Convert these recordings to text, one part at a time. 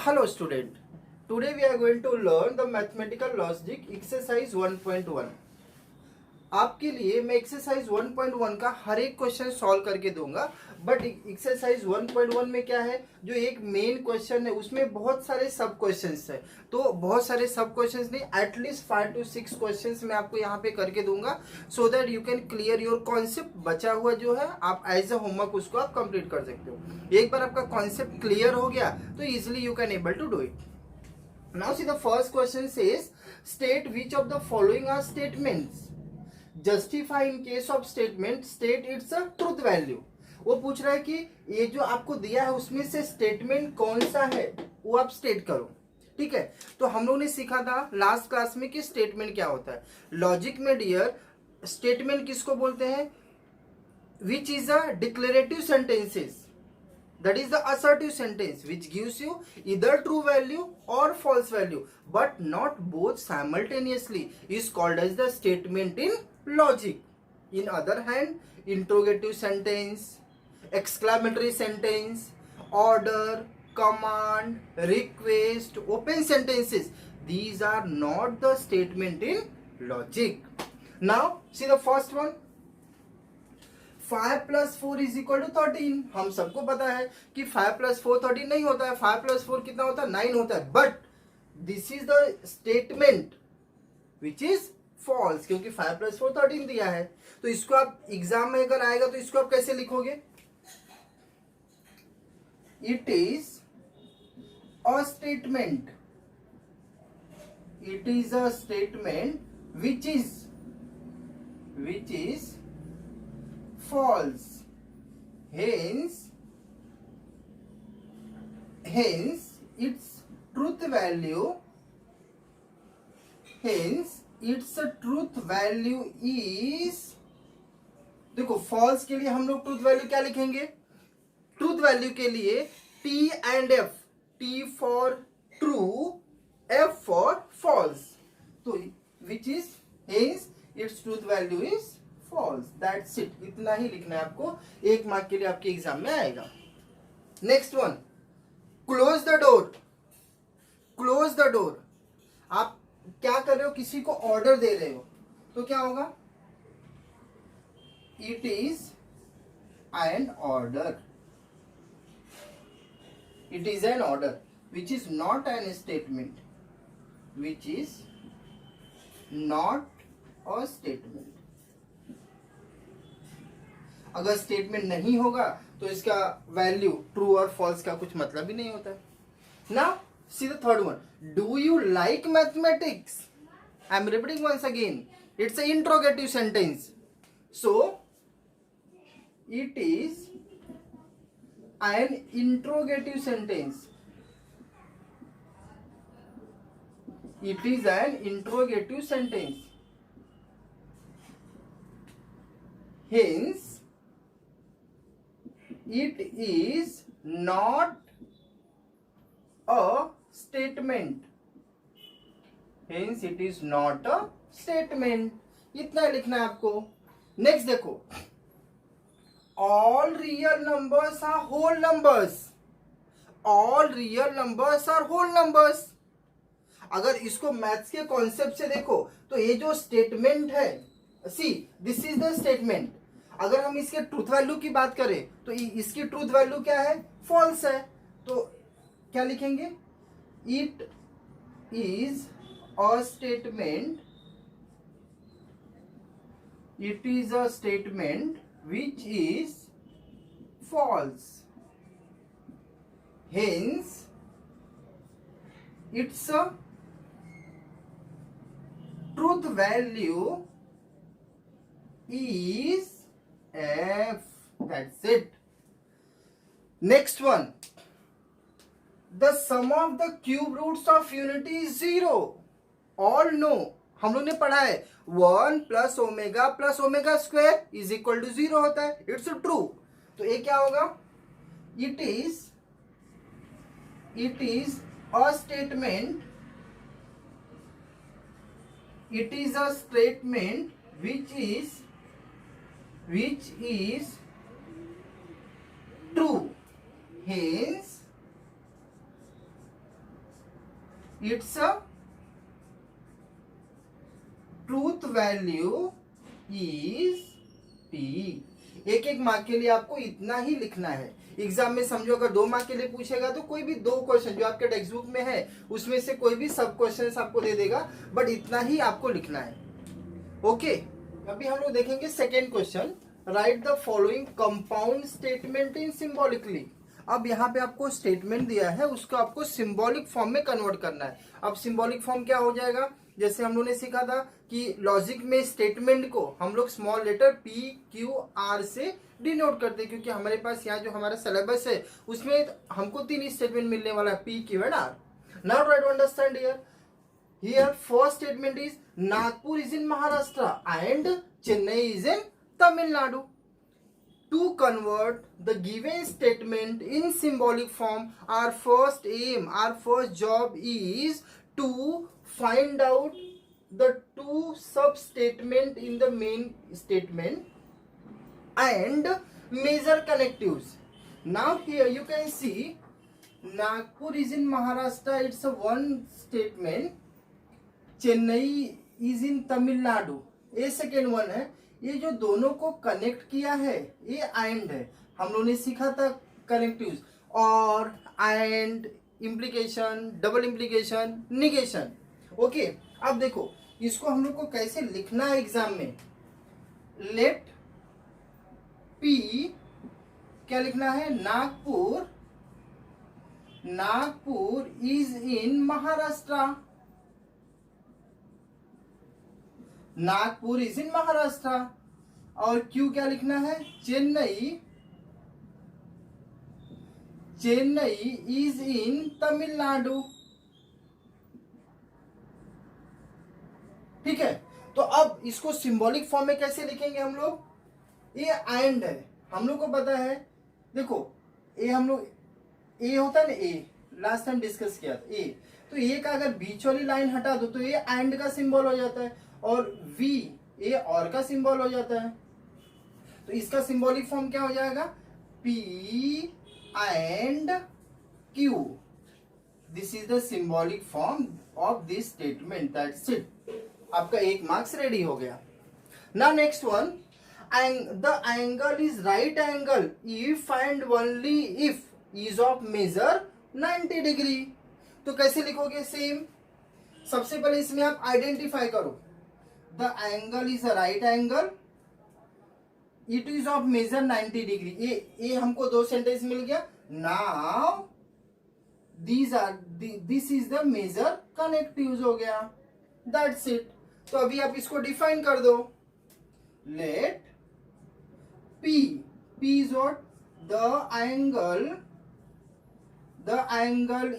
Hello student, today we are going to learn the mathematical logic exercise 1.1. आपके लिए मैं exercise 1.1 का हर एक क्वेश्चन सॉल्व करके दूंगा, बट एक्सरसाइज 1.1 में क्या है, जो एक मेन क्वेश्चन है उसमें बहुत सारे सब क्वेश्चंस है, तो बहुत सारे सब क्वेश्चंस नहीं, एटलीस्ट 5 to 6 क्वेश्चंस मैं आपको यहाँ पे करके दूंगा, so that you can clear your concept. बचा हुआ जो है आप एज अ होमवर्क उसको आप कंप्लीट कर सकते हो. एक बार आपका कॉन्सेप्ट क्लियर हो गया तो easily you can able to do it. Now see the first question says state which of the following are statements justify in case of statement state it's a truth value. वो पूछ रहा है कि ये जो आपको दिया है उसमें से स्टेटमेंट कौन सा है वो आप स्टेट करो. ठीक है, तो हम लोगों ने सीखा था लास्ट क्लास में कि स्टेटमेंट क्या होता है. लॉजिक में डियर स्टेटमेंट किसको बोलते हैं, which is a declarative sentences, that is the assertive sentence which gives you either true value or false value but not both simultaneously is called as the statement in logic. In other hand, interrogative sentence, exclamatory sentence, order, command, request, open sentences, these are not the statement in logic. Now see the first one, 5 + 4 = 13. हम सबको पता है कि 5 + 4 13 नहीं होता है, 5 + 4 कितना होता है, 9 होता है. But this is the statement which is false, क्योंकि 5 + 4 13 दिया है. तो इसको आप एग्जाम में अगर आएगा तो इसको आप कैसे लिखोगे, it is a statement, it is a statement which is false. Hence its truth value is, देखो false के लिए हम लोग ट्रूथ वैल्यू क्या लिखेंगे, ट्रूथ वैल्यू के लिए T and F, T for true, F for false. तो which is hence its truth value is false. That's it. इतना ही लिखना है आपको, 1 मार्क के लिए आपके एग्जाम में आएगा. Next one, close the door. Close the door, आप क्या कर रहे हो, किसी को ऑर्डर दे रहे हो, तो क्या होगा, it is N order, it is N order which is not an statement, which is not a statement. अगर स्टेटमेंट नहीं होगा तो इसका वैल्यू ट्रू और फॉल्स का कुछ मतलब ही नहीं होता है. Now see the third one, do you like mathematics. I am repeating once again, it's a interrogative sentence, so it is an interrogative sentence, it is an interrogative sentence. Hence it is not a statement. Hence it is not a statement. इतना लिखना है आपको. Next देखो, all real numbers are whole numbers. All real numbers are whole numbers. अगर इसको maths के concept से देखो तो ये जो स्टेटमेंट है, see this is the statement. अगर हम इसके ट्रूथ वैल्यू की बात करें तो इसकी ट्रूथ वैल्यू क्या है, फॉल्स है. तो क्या लिखेंगे, it is a statement, it is a statement which is false. Hence it's a truth value is F. That's it. Next one, the sum of the cube roots of unity is 0. All know, हम लोग ने पढ़ा है 1 + omega + omega square is equal to 0 होता है. It's true. तो ये क्या होगा, it is a statement, it is a statement which is true. Hence it's truth value is P. एक एक मार्क के लिए आपको इतना ही लिखना है। एग्जाम में समझो अगर 2 मार्क के लिए पूछेगा तो कोई भी 2 क्वेश्चन जो आपके टेक्स्ट बुक में है उसमें से कोई भी सब क्वेश्चन आपको दे देगा, बट इतना ही आपको लिखना है। ओके, अभी हम लोग देखेंगे second question. Right the following compound statement in symbolically. अब यहाँ पे आपको स्टेटमेंट दिया है, उसको आपको सिंबॉलिक फॉर्म में कन्वर्ट करना है। अब सिंबॉलिक फॉर्म क्या हो जाएगा, जैसे हम लोगों ने सीखा था कि लॉजिक में स्टेटमेंट को हम लोग small letter P Q R से डिनोट करते हैं, क्योंकि हमारे पास यहाँ जो हमारा सिलेबस है उसमें हमको 3 स्टेटमेंट मिलने वाला है, P Q and R. Now try to understand here first statement is Nagpur is in Maharashtra and Chennai is in Tamil Nadu. To convert the given statement in symbolic form, our first aim, our first job is to find out the 2 sub-statement in the main statement and measure connectives. Now here you can see Nagpur is in Maharashtra, it's a one statement. Chennai is in Tamil Nadu, ये second one है। ये जो दोनों को connect किया है ये and है। हम लोगों ने सीखा था कनेक्टिव्स और and, implication, double implication, negation. Okay, अब देखो इसको हम लोग को कैसे लिखना है एग्जाम में। लेट पी क्या लिखना है, Nagpur, Nagpur is in Maharashtra, Nagpur is in Maharashtra. और क्यू क्या लिखना है, चेन्नई, चेन्नई इज इन तमिलनाडु। ठीक है, तो अब इसको सिंबॉलिक फॉर्म में कैसे लिखेंगे हम लोग। ये एंड है, हम लोग को पता है। देखो ए हम लोग, ए होता है ना, ए लास्ट टाइम डिस्कस किया था ए, तो ए का अगर बीच वाली लाइन हटा दो तो ये एंड का सिंबल हो जाता है, और वी ए और का सिंबल हो जाता है। तो इसका सिंबॉलिक फॉर्म क्या हो जाएगा, P and Q. This is the symbolic form of this statement, that's it. आपका 1 मार्क्स रेडी हो गया। Now next one, the angle is right angle if and only if is of measure 90 degree. तो कैसे लिखोगे, same. सबसे पहले इसमें आप आइडेंटिफाई करो, the angle is a right angle, it is of measure 90 degree। ये हमको 2 सेंटेंस मिल गया। now this is the measure connectives हो गया, that's it। तो अभी आप इसको डिफाइन कर दो। let p is what, the angle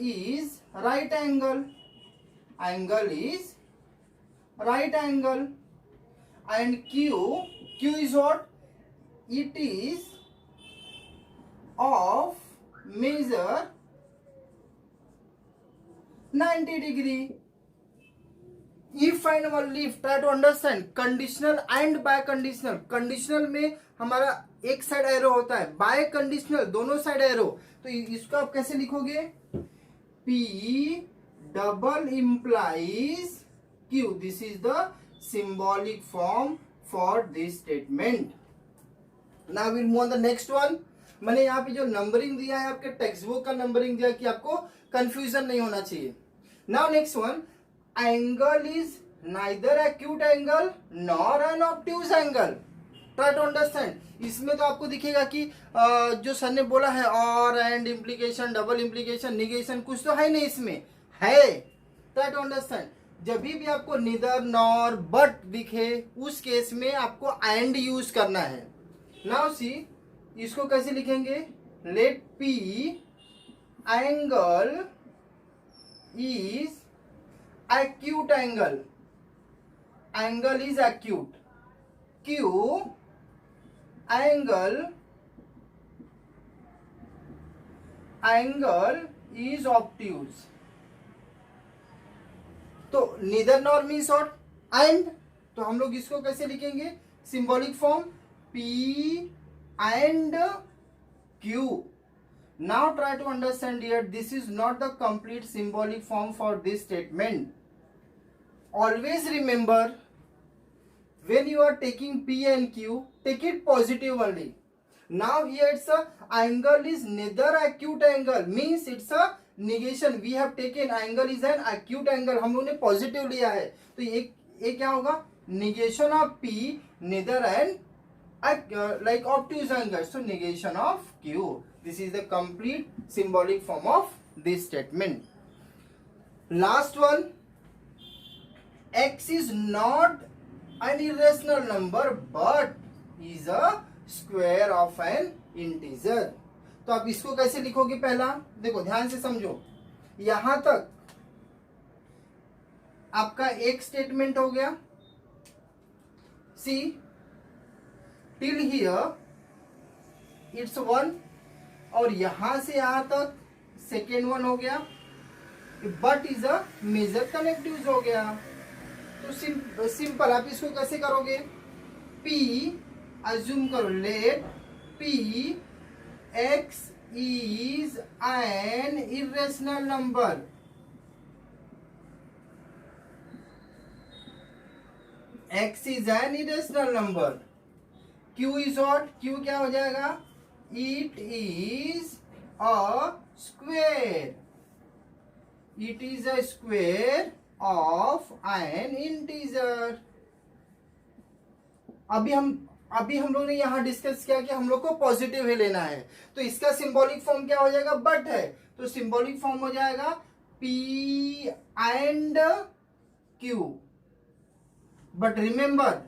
is right angle, angle is right angle, and q is what, it is of measure 90 degree। if and only if, try to understand conditional and by conditional। Conditional में हमारा एक side arrow होता है, bye conditional दोनों side arrow. तो इसको आप कैसे लिखोगे, p double implies Q, this is the symbolic form for this statement। Now we'll move on the next one। मैंने यहाँ पे जो नंबरिंग दिया है आपके टेक्स्ट बुक का नंबरिंग दिया कि आपको कंफ्यूजन नहीं होना चाहिए। Now next one, angle is neither acute angle nor an obtuse angle। Try to understand। इसमें तो आपको दिखेगा कि जो सर ने बोला है और and, implication, double implication, negation, कुछ तो है नहीं इसमें, है। Try to understand। जब भी आपको निदर, नॉर, बट दिखे उस केस में आपको एंड यूज करना है। नाउ सी, इसको कैसे लिखेंगे, let P angle is acute angle, angle is acute, q angle is obtuse। तो neither nor means what, and. तो हम लोग इसको कैसे लिखेंगे, symbolic form, P and Q। Now try to understand here, this is not the complete symbolic form for this statement. Always remember, when you are taking P and Q, take it positive only. Now here it's a angle is neither acute angle, means it's a negation. We have taken angle is an acute angle, हम लोग ने positive लिया है, तो ये क्या होगा, negation of P neither an like obtuse angle, so negation of Q. This is the complete symbolic form of this statement. Last one, x is not an irrational number but is a square of an integer. तो आप इसको कैसे लिखोगे, पहला देखो ध्यान से समझो, यहां तक आपका एक स्टेटमेंट हो गया, सी टिल हियर इट्स 1, और यहां से यहां तक सेकेंड वन हो गया, but is a major connective हो गया. तो सिंपल आप इसको कैसे करोगे, P अज्यूम करो, let P x is an irrational number. X is an irrational number. Q is what? Q क्या हो जाएगा, it is a square. It is a square of an integer. अभी हम लोग ने यहाँ डिस्कस किया कि हम लोग को पॉजिटिव ही लेना है, तो इसका सिंबॉलिक फॉर्म क्या हो जाएगा, बट है, तो सिंबॉलिक फॉर्म हो जाएगा P and Q. But remember,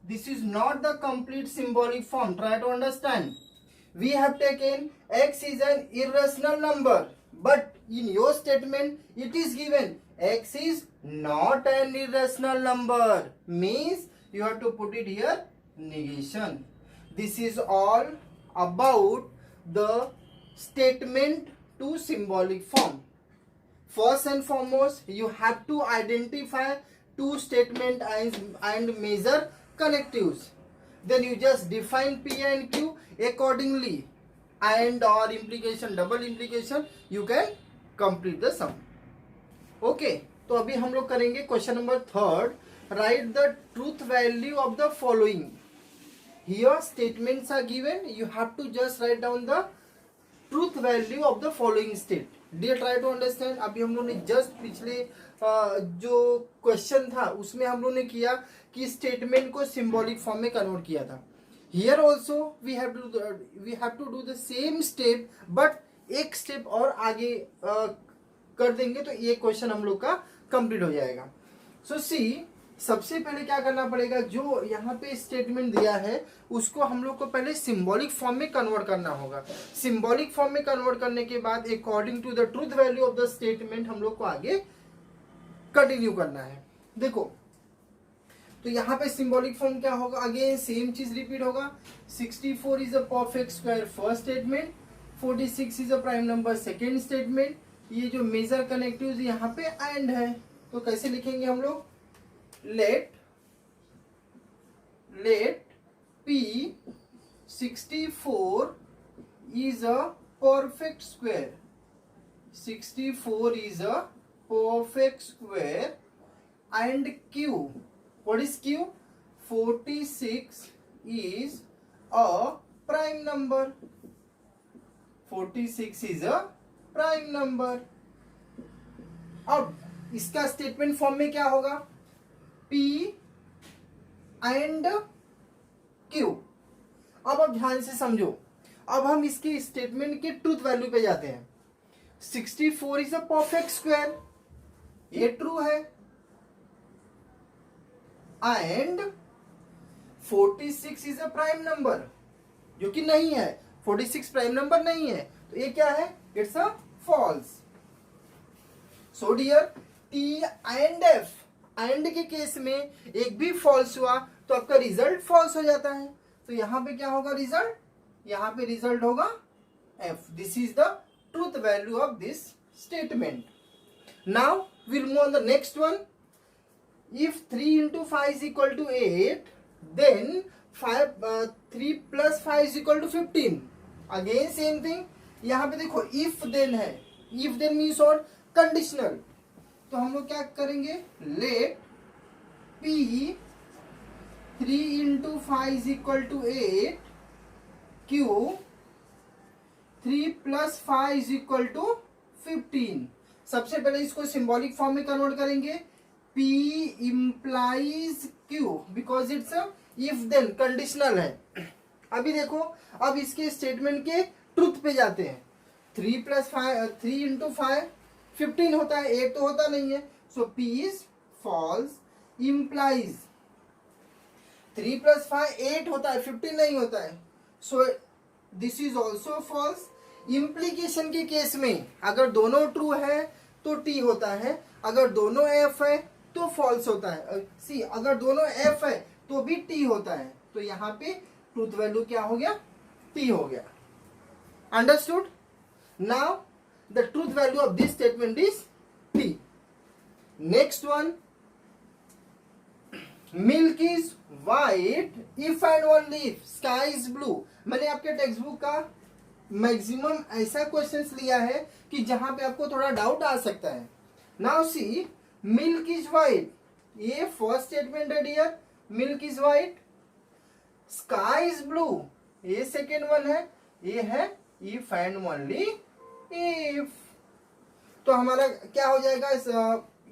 this is not the complete symbolic form. Try to understand. We have taken x is an irrational number, but in your statement it is given x is not an irrational number, means you have to put it here negation. This is all about the statement to symbolic form. First and foremost, you have to identify two statement and measure connectives. Then you just define P and Q accordingly, and or implication, double implication, you can complete the sum. Okay, तो अभी हम लोग करेंगे question number 3rd. Write the truth value of the following. Here statements are given, you have to just write down the truth value of the following state. Dear try to understand. अभी हम लोग ने just पिछले जो question था उसमें हम लोग ने किया कि स्टेटमेंट को सिंबॉलिक फॉर्म में कन्वर्ट किया था. Here also we have to do the same step, but एक स्टेप और आगे कर देंगे तो ये क्वेश्चन हम लोग का कंप्लीट हो जाएगा. सो सी, सबसे पहले क्या करना पड़ेगा, जो यहाँ पे स्टेटमेंट दिया है उसको हम लोग को पहले सिंबॉलिक फॉर्म में कन्वर्ट करना होगा. सिंबॉलिक फॉर्म में कन्वर्ट करने के बाद according to the truth value of the statement हम लोग को आगे कंटिन्यू करना है. देखो, तो यहाँ पे सिंबॉलिक फॉर्म क्या होगा, अगेन सेम चीज रिपीट होगा. 64 is a perfect square first statement, 46 is a prime number second statement. ये जो मेजर कनेक्टिव यहाँ पे एंड है, तो कैसे लिखेंगे हम लोग, let P 64 is a perfect square. 64 is a perfect square and Q, what is Q? 46 is a prime number. 46 is a prime number. अब इसका स्टेटमेंट फॉर्म में क्या होगा, P and Q. अब आप ध्यान से समझो, अब हम इसके स्टेटमेंट के ट्रूथ वैल्यू पे जाते हैं. 64 इज अ परफेक्ट स्क्वायर, ये ट्रू है, and 46 is a prime number, जो कि नहीं है. 46 प्राइम नंबर नहीं है, तो ये क्या है, it's a false. So dear, T and F, and के केस में एक भी फॉल्स हुआ तो आपका रिजल्ट फॉल्स हो जाता है. तो यहां पे क्या होगा रिजल्ट, यहां पे रिजल्ट होगा F. This is the truth value of this statement. Now will move on the next one. If 3 into 5 is equal to 8, then 3 plus 5 is equal to 15. Again same thing, यहाँ पे देखो if then है, if then means और conditional. तो हम लोग क्या करेंगे, late P 3 into 5 is equal to 8, Q 3 plus 5 is equal to 15। सबसे पहले इसको सिंबॉलिक फॉर्म में कन्वर्ट करेंगे, P implies Q because it's if then conditional है। अभी देखो, अब इसके स्टेटमेंट के ट्रुथ पे जाते हैं। 3 plus 5 3 into 5 15 होता है, 8 तो होता नहीं है। So P is false implies 3 plus 5 8 होता है, 15 नहीं होता है। So this is also false. Implication के केस में अगर दोनों ट्रू है तो टी होता है, अगर दोनों एफ है तो फॉल्स होता है। सी अगर दोनों एफ है तो भी टी होता है। तो यहाँ पे ट्रूथ वैल्यू क्या हो गया, टी हो गया। Understood? Now the truth value of this statement is T. Next one, milk is white if and only if sky is blue. मैंने आपके टेक्स्ट बुक का मैक्सिमम ऐसा क्वेश्चंस लिया है कि जहां पे आपको थोड़ा डाउट आ सकता है। Now see, milk is white, ये फर्स्ट स्टेटमेंट है dear, milk is white. Sky is blue, ये सेकेंड वन है, ये है इफ एंड ओनली इफ। तो हमारा क्या हो जाएगा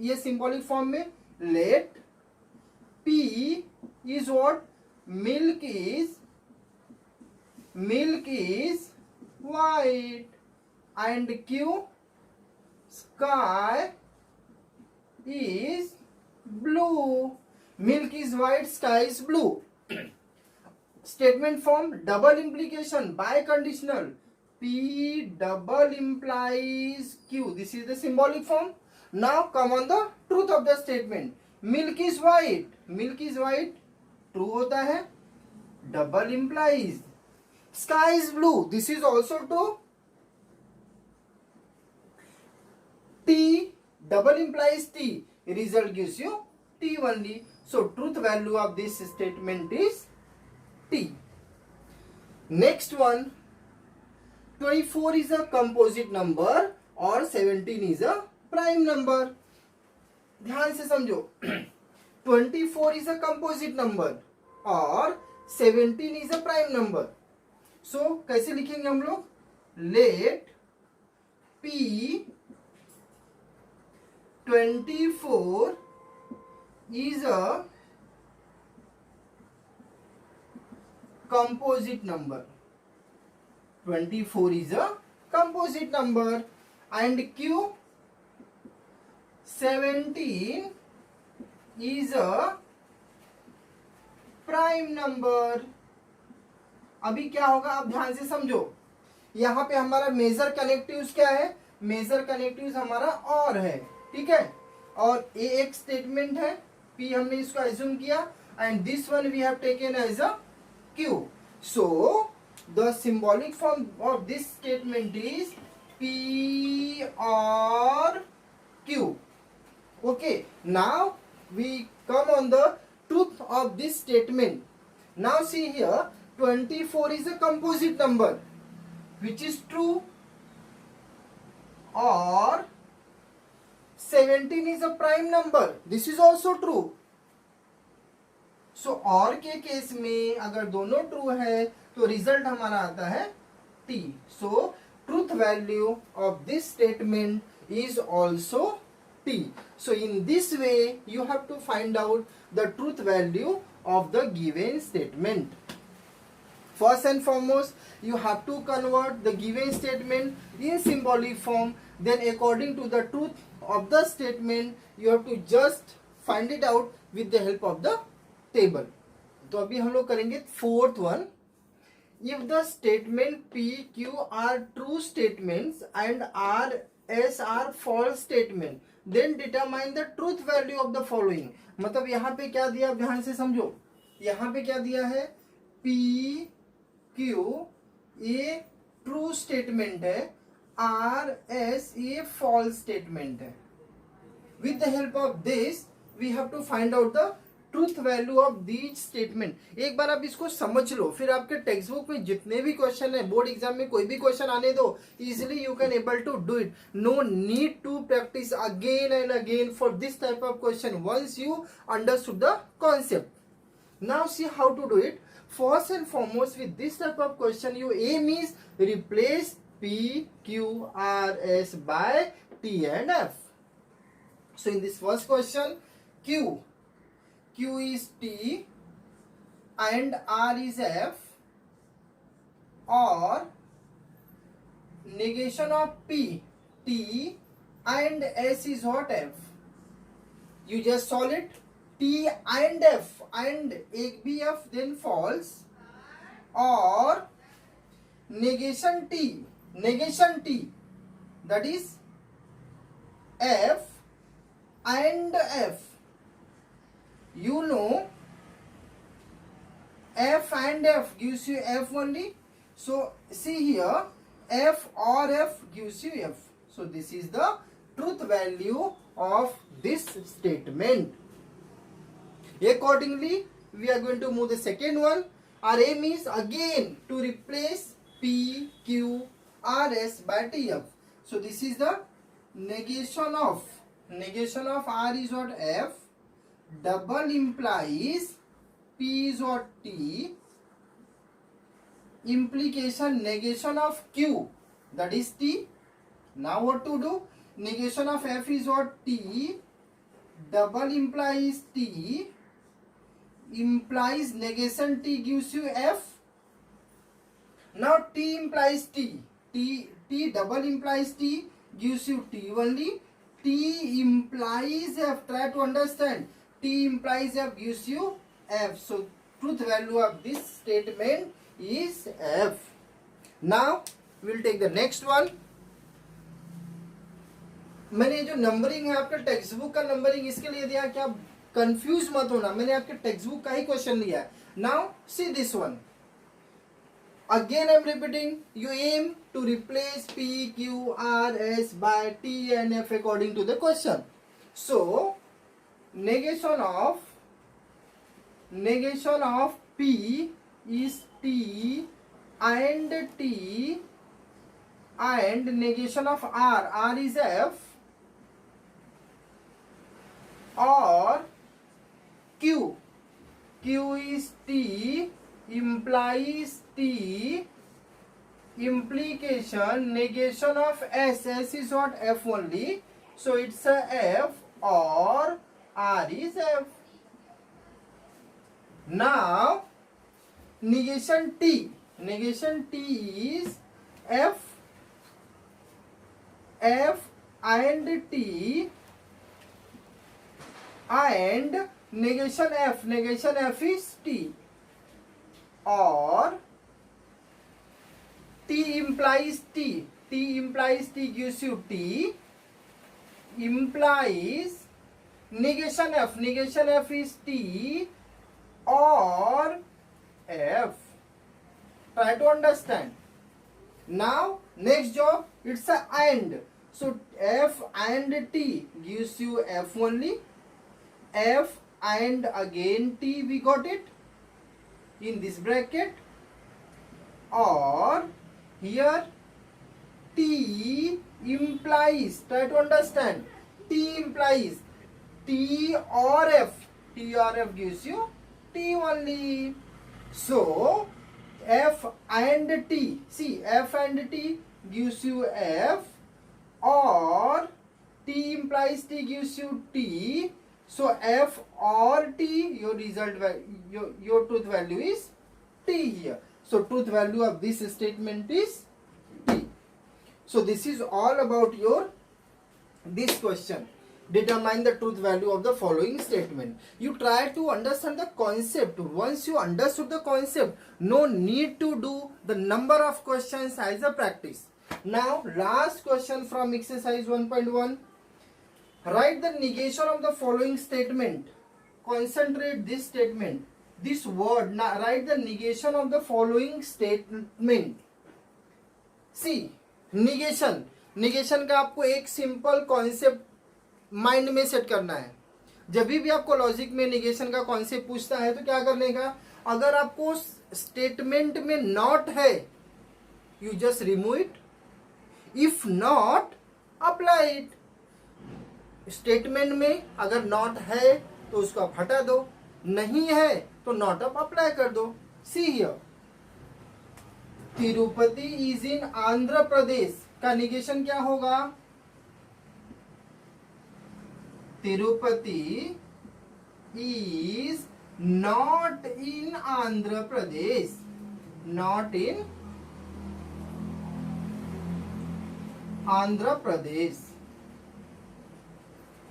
ये सिंबॉलिक फॉर्म में, late P is what, milk is white and Q sky is blue. Milk is white, sky is blue. Statement form double implication biconditional, P double implies Q. This is the symbolic form. Now come on the truth of the statement. Milk is white, milk is white true होता है, double implies sky is blue, this is also true. T double implies T, result gives U T only. So truth value of this statement is T. Next one, 24 is a composite number और 17 is a prime number. ध्यान से समझो, 24 is a composite number और 17 is a prime number. So कैसे लिखेंगे हम लोग, let P 24 is a composite number, 24 is a composite number and Q 17 is a prime number. अभी क्या होगा, आप ध्यान से समझो, यहां पे हमारा मेजर कनेक्टिव्स क्या है, मेजर कनेक्टिव्स हमारा और है, ठीक है। और ए एक स्टेटमेंट है, पी हमने इसको एज्यूम किया and this one we have taken as a Q. So the symbolic form of this statement is P और Q. Okay, now we come on the truth of this statement. Now see here, 24 is a composite number which is true, or 17 is a prime number, this is also true. So और के case में अगर दोनों true है तो result हमारा आता है T. So truth value of this statement is also T. So in this way you have to find out the truth value of the given statement. First and foremost, you have to convert the given statement in symbolic form. Then according to the truth of the statement, you have to just find it out with the help of the table. तो अभी हम लोग करेंगे fourth one. If the statement P, Q are true statements and R, S are false statement, then determine the truth value of the following. मतलब यहाँ पे क्या दिया, ध्यान से समझो, यहाँ पे क्या दिया है, P, Q ये ट्रू स्टेटमेंट है, R, S ये फॉल्स स्टेटमेंट है। With the help of this we have to find out the truth value of these statement. एक बार आप इसको समझ लो, फिर आपके टेक्स्ट बुक में जितने भी क्वेश्चन है, बोर्ड एग्जाम में कोई भी क्वेश्चन आने दो, easily you can able to do it. No need to practice again and again for this type of question once you understood the concept. Now see how to do it. First and foremost, with this type of question, your aim is replace P, Q, R, S by T and F. So in this first question, Q is T and R is F, or negation of P, T and S is what? F. You just solve it. T and F and एक भी F then false, or negation T that is F and F. You know F and F gives you F only. So see here, F or F gives you F. So this is the truth value of this statement. Accordingly, we are going to move the second one. Our aim is again to replace P, Q, R, S by T, F. So this is the negation of R is what? F. Double implies P is what? T. Implication negation of Q, that is T. Now what to do? Negation of F is what? T. Double implies T. Implies negation T gives you F. Now T implies T. T double implies T gives you T only. T implies F. Try to understand. T implies F gives you F. So truth value of this statement is F. Now we will take the next one. मैंने जो numbering है आपके text book का numbering इसके लिए दिया कि आप कंफ्यूज मत होना, मैंने आपके टेक्स्ट बुक का ही क्वेश्चन लिया है। Now see this one again, I am repeating, you am to replace P, Q, R, S by T and F according to the question. So negation of P is T and T, and negation of R is F, or Q is T implies T, implication negation of S is what? F only. So it's a F, or R is F. Now negation T is F and T, and negation F is T, or T implies T gives you T, implies negation F is T, or F. Try to understand. Now next job, it's a AND. So F and T gives you F only. F and again T, we got it in this bracket, or here T implies, try to understand, T implies T or F gives you T only. So F and T, see, F and T gives you F, or T implies T gives you T. So F or T, your truth value is T here. So truth value of this statement is T. So this is all about this question. Determine the truth value of the following statement. You try to understand the concept. Once you understood the concept, no need to do the number of questions as a practice. Now last question from exercise 1.1. Write the negation of the following statement. Concentrate this statement, this word. Now write the negation of the following statement. See, negation का आपको एक simple concept mind में set करना है. जब भी आपको logic में निगेशन का कॉन्सेप्ट पूछता है तो क्या करने का, अगर आपको स्टेटमेंट में नॉट है you just remove it, if not apply it. Statement में अगर नॉट है तो उसको आप हटा दो, नहीं है तो नॉट आप अप्लाई कर दो। See here, Tirupati is in Andhra Pradesh का निगेशन क्या होगा, Tirupati is not in Andhra Pradesh, not in Andhra Pradesh.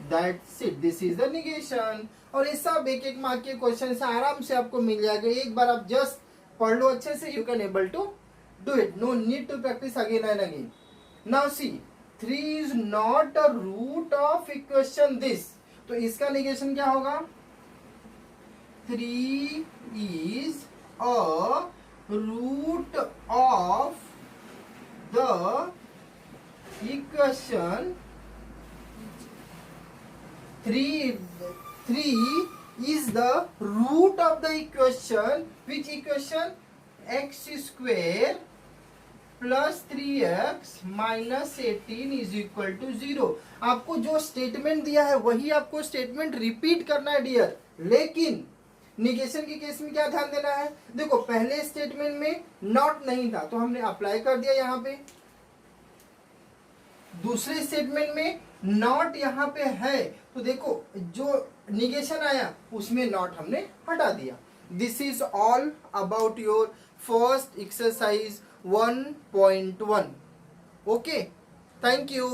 That's it, this is the negation. और ये सब एक एक मार्क के क्वेश्चन से आराम से आपको मिल जाएगा, एक बार आप जस्ट पढ़ लो अच्छे से, you can able to do it, no need to practice again and again. Now see 3 is not a root of equation this, तो इसका निगेशन क्या होगा, 3 is a root of the equation, 3 is the root of the equation, which equation, x square plus 3x minus 18 is equal to 0। आपको जो statement दिया है वही आपको स्टेटमेंट रिपीट करना है डियर, लेकिन निगेशन के केस में क्या ध्यान देना है, देखो पहले स्टेटमेंट में नॉट नहीं था तो हमने अप्लाई कर दिया यहाँ पे, दूसरे स्टेटमेंट में नॉट यहाँ पे है तो देखो जो निगेशन आया उसमें नॉट हमने हटा दिया। This is all about your first exercise 1.1। Okay, thank you.